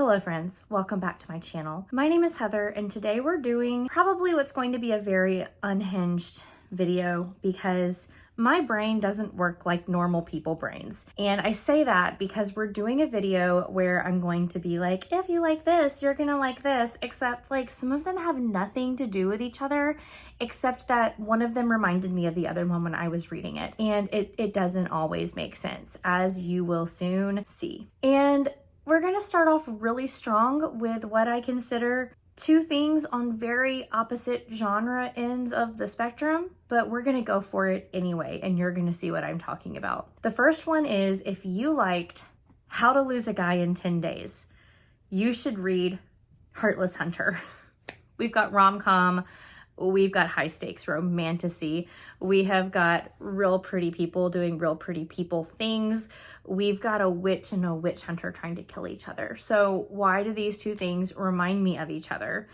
Hello friends, welcome back to my channel. My name is Heather and today we're doing probably what's going to be a very unhinged video because my brain doesn't work like normal people brains. And I say that because we're doing a video where I'm going to be like, if you like this, you're gonna like this, except like some of them have nothing to do with each other, except that one of them reminded me of the other one when I was reading it. And it doesn't always make sense, as you will soon see. And we're gonna start off really strong with what I consider two things on very opposite genre ends of the spectrum, but we're gonna go for it anyway, and you're gonna see what I'm talking about. The first one is, if you liked How to Lose a Guy in 10 Days, you should read Heartless Hunter. We've got rom-com, we've got high stakes romantasy, we have got real pretty people doing real pretty people things, we've got a witch and a witch hunter trying to kill each other. So why do these two things remind me of each other?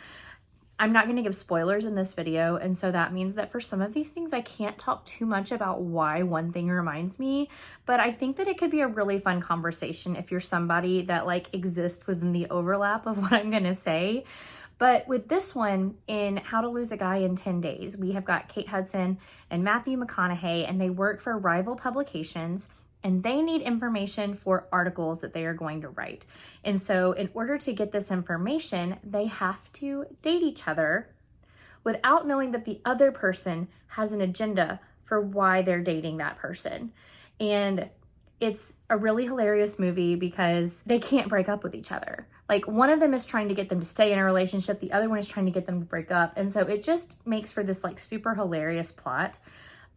I'm not going to give spoilers in this video, and so that means that for some of these things I can't talk too much about why one thing reminds me, but I think that it could be a really fun conversation if you're somebody that like exists within the overlap of what I'm going to say. But with this one, in How to Lose a Guy in 10 Days, we have got Kate Hudson and Matthew McConaughey, and they work for rival publications, and they need information for articles that they are going to write. And so in order to get this information, they have to date each other without knowing that the other person has an agenda for why they're dating that person. And it's a really hilarious movie because they can't break up with each other. Like, one of them is trying to get them to stay in a relationship, the other one is trying to get them to break up. And so it just makes for this like super hilarious plot.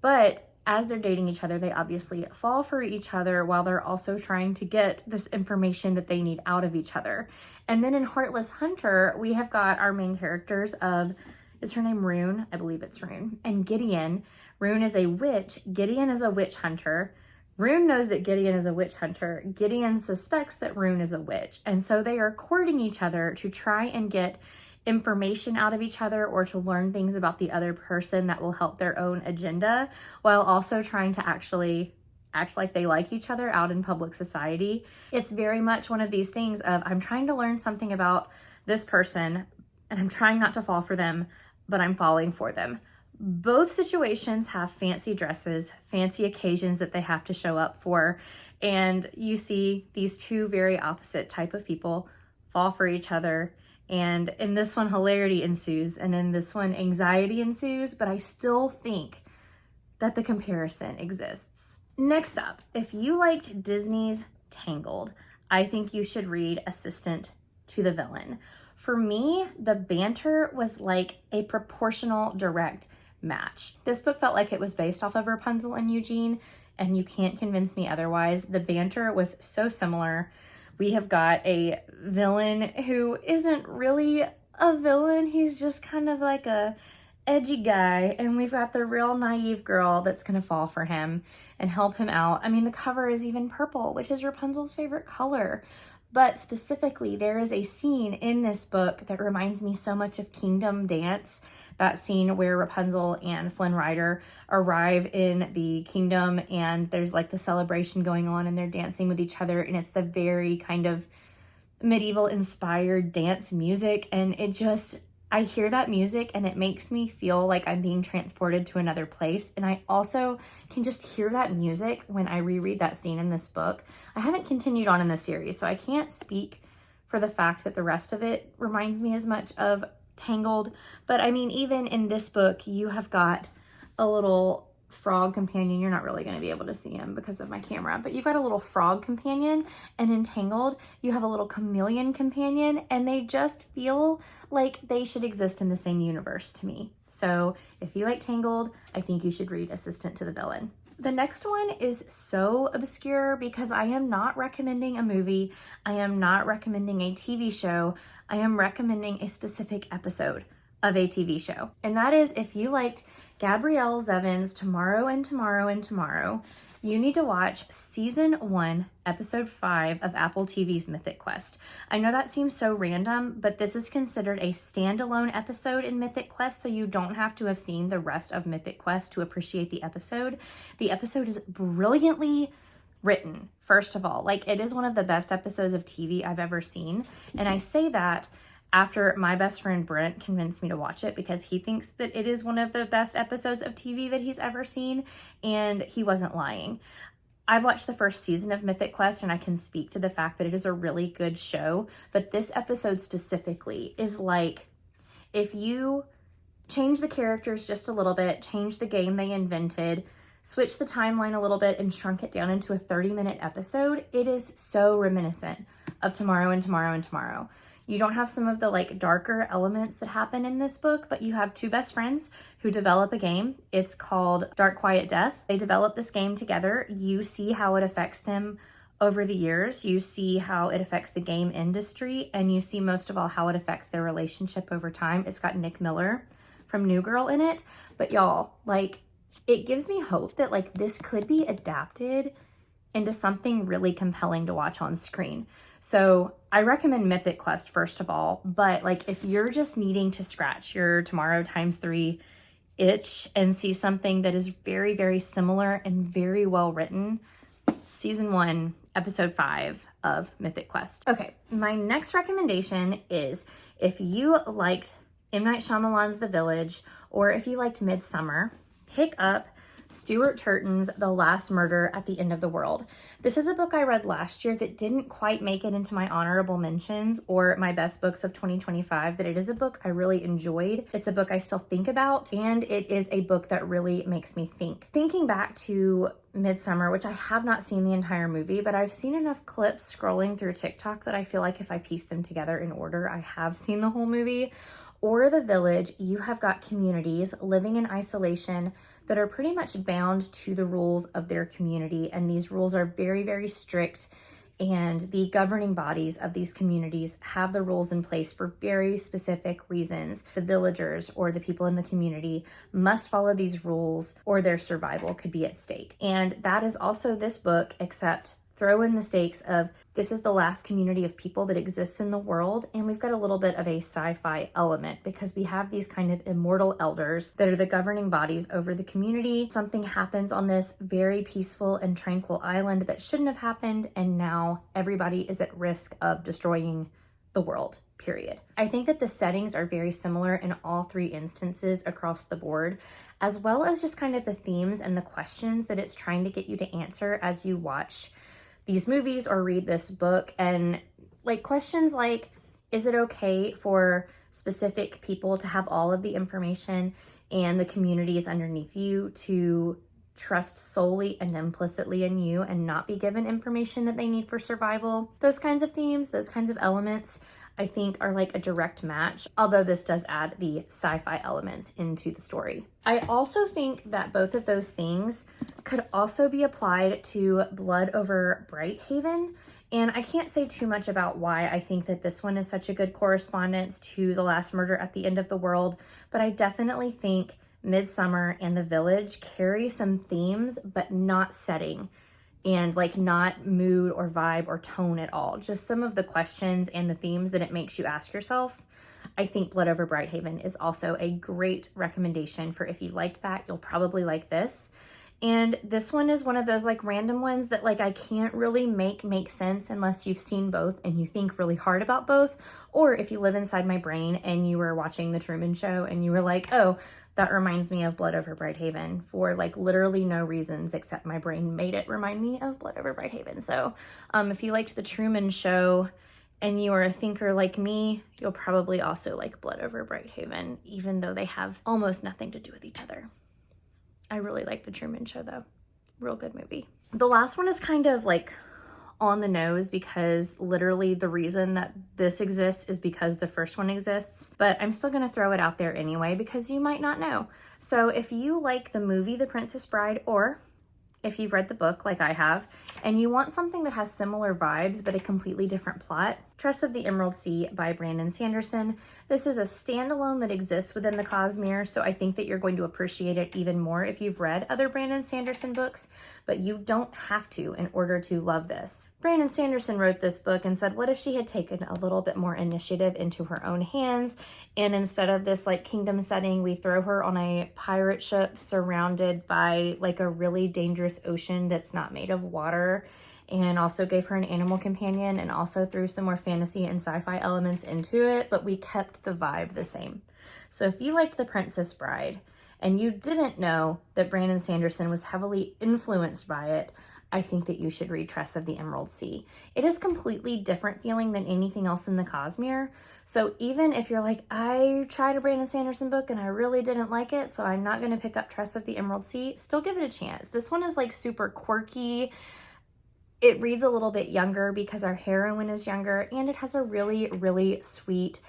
But as they're dating each other, they obviously fall for each other while they're also trying to get this information that they need out of each other. And then in Heartless Hunter, we have got our main characters of, is her name Rune? I believe it's Rune. And Gideon. Rune is a witch. Gideon is a witch hunter. Rune knows that Gideon is a witch hunter. Gideon suspects that Rune is a witch. And so they are courting each other to try and get information out of each other or to learn things about the other person that will help their own agenda, while also trying to actually act like they like each other out in public society. It's very much one of these things of, I'm trying to learn something about this person and I'm trying not to fall for them, but I'm falling for them. Both situations have fancy dresses, fancy occasions that they have to show up for, and you see these two very opposite type of people fall for each other. And in this one, hilarity ensues, and in this one, anxiety ensues, but I still think that the comparison exists. Next up, if you liked Disney's Tangled, I think you should read Assistant to the Villain. For me, the banter was like a proportional direct match. This book felt like it was based off of Rapunzel and Eugene, and you can't convince me otherwise. The banter was so similar. We have got a villain who isn't really a villain. He's just kind of like a edgy guy. And we've got the real naive girl that's going to fall for him and help him out. I mean, the cover is even purple, which is Rapunzel's favorite color. But specifically, there is a scene in this book that reminds me so much of Kingdom Dance. That scene where Rapunzel and Flynn Rider arrive in the kingdom and there's like the celebration going on and they're dancing with each other, and it's the very kind of medieval inspired dance music, and it just, I hear that music and it makes me feel like I'm being transported to another place. And I also can just hear that music when I reread that scene in this book. I haven't continued on in the series, so I can't speak for the fact that the rest of it reminds me as much of Tangled. But I mean, even in this book, you have got a little frog companion. You're not really going to be able to see him because of my camera, but you've got a little frog companion, and in Tangled you have a little chameleon companion, and they just feel like they should exist in the same universe to me. So if you like Tangled, I think you should read Assistant to the Villain. The next one is so obscure because I am not recommending a movie. I am not recommending a TV show. I am recommending a specific episode of a TV show. And that is, if you liked Gabrielle Zevin's Tomorrow and Tomorrow and Tomorrow, you need to watch season 1, episode 5 of Apple TV's Mythic Quest. I know that seems so random, but this is considered a standalone episode in Mythic Quest, so you don't have to have seen the rest of Mythic Quest to appreciate the episode. The episode is brilliantly written, first of all. Like, it is one of the best episodes of TV I've ever seen. And I say that after my best friend Brent convinced me to watch it because he thinks that it is one of the best episodes of TV that he's ever seen, and he wasn't lying. I've watched the first season of Mythic Quest and I can speak to the fact that it is a really good show, but this episode specifically is like, if you change the characters just a little bit, change the game they invented, switch the timeline a little bit, and shrunk it down into a 30-minute episode, it is so reminiscent of Tomorrow and Tomorrow and Tomorrow. You don't have some of the like darker elements that happen in this book, but you have two best friends who develop a game. It's called Dark Quiet Death. They develop this game together. You see how it affects them over the years. You see how it affects the game industry, and you see most of all how it affects their relationship over time. It's got Nick Miller from New Girl in it, but y'all, like, it gives me hope that like this could be adapted into something really compelling to watch on screen. So I recommend Mythic Quest first of all, but like if you're just needing to scratch your Tomorrow x3 itch and see something that is very, very similar and very well written, season 1, episode 5 of Mythic Quest. Okay, my next recommendation is if you liked M. Night Shyamalan's The Village, or if you liked Midsummer, pick up Stuart Turton's The Last Murder at the End of the World. This is a book I read last year that didn't quite make it into my honorable mentions or my best books of 2025, but it is a book I really enjoyed. It's a book I still think about, and it is a book that really makes me think. Thinking back to Midsummer, which I have not seen the entire movie, but I've seen enough clips scrolling through TikTok that I feel like if I piece them together in order, I have seen the whole movie. Or The Village, you have got communities living in isolation that are pretty much bound to the rules of their community. And these rules are very, very strict. And the governing bodies of these communities have the rules in place for very specific reasons. The villagers or the people in the community must follow these rules or their survival could be at stake. And that is also this book, except throw in the stakes of this is the last community of people that exists in the world, and we've got a little bit of a sci-fi element because we have these kind of immortal elders that are the governing bodies over the community. Something happens on this very peaceful and tranquil island that shouldn't have happened, and now everybody is at risk of destroying the world, period. I think that the settings are very similar in all three instances across the board, as well as just kind of the themes and the questions that it's trying to get you to answer as you watch these movies or read this book. And like questions like, is it okay for specific people to have all of the information and the communities underneath you to trust solely and implicitly in you and not be given information that they need for survival? Those kinds of themes, those kinds of elements, I think are like a direct match, although this does add the sci-fi elements into the story. I also think that both of those things could also be applied to Blood over Brighthaven. And I can't say too much about why I think that this one is such a good correspondence to The Last Murder at the End of the World, but I definitely think Midsummer and The Village carry some themes, but not setting, and like not mood or vibe or tone at all. Just some of the questions and the themes that it makes you ask yourself. I think Blood over Brighthaven is also a great recommendation for if you liked that, you'll probably like this. And this one is one of those like random ones that like I can't really make sense unless you've seen both and you think really hard about both. Or if you live inside my brain and you were watching The Truman Show and you were like, oh, that reminds me of Blood over Brighthaven for like literally no reasons except my brain made it remind me of Blood over Brighthaven. So if you liked The Truman Show and you are a thinker like me, you'll probably also like Blood over Brighthaven, even though they have almost nothing to do with each other. I really like The Truman Show though. Real good movie. The last one is kind of like on the nose because literally the reason that this exists is because the first one exists, but I'm still gonna throw it out there anyway because you might not know. So if you like the movie The Princess Bride, or if you've read the book like I have, and you want something that has similar vibes but a completely different plot, Tress of the Emerald Sea by Brandon Sanderson. This is a standalone that exists within the Cosmere, so I think that you're going to appreciate it even more if you've read other Brandon Sanderson books, but you don't have to in order to love this. Brandon Sanderson wrote this book and said, what if she had taken a little bit more initiative into her own hands, and instead of this like kingdom setting, we throw her on a pirate ship surrounded by like a really dangerous dangerous ocean that's not made of water, and also gave her an animal companion and also threw some more fantasy and sci-fi elements into it, but we kept the vibe the same. So if you liked The Princess Bride and you didn't know that Brandon Sanderson was heavily influenced by it, I think that you should read Tress of the Emerald Sea. It is completely different feeling than anything else in the Cosmere. So even if you're like, I tried a Brandon Sanderson book and I really didn't like it, so I'm not gonna pick up Tress of the Emerald Sea, still give it a chance. This one is like super quirky. It reads a little bit younger because our heroine is younger, and it has a really, really sweet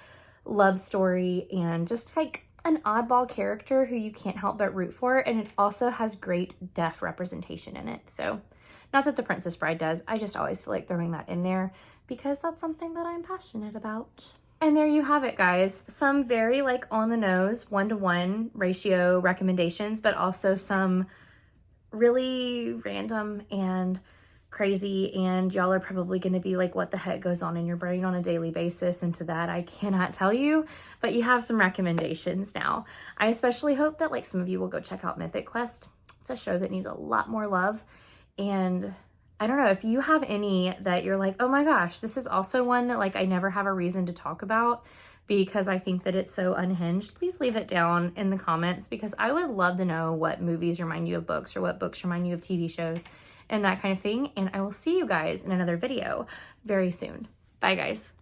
love story and just like an oddball character who you can't help but root for. And it also has great deaf representation in it. So not that The Princess Bride does, I just always feel like throwing that in there because that's something that I'm passionate about. And there you have it, guys. Some very like on the nose, 1-to-1 ratio recommendations, but also some really random and crazy, and y'all are probably going to be like, what the heck goes on in your brain on a daily basis? And to that, I cannot tell you, but you have some recommendations now. I especially hope that like some of you will go check out Mythic Quest. It's a show that needs a lot more love. And I don't know if you have any that you're like, oh my gosh, this is also one that like I never have a reason to talk about because I think that it's so unhinged. Please leave it down in the comments because I would love to know what movies remind you of books or what books remind you of TV shows and that kind of thing. And I will see you guys in another video very soon. Bye, guys.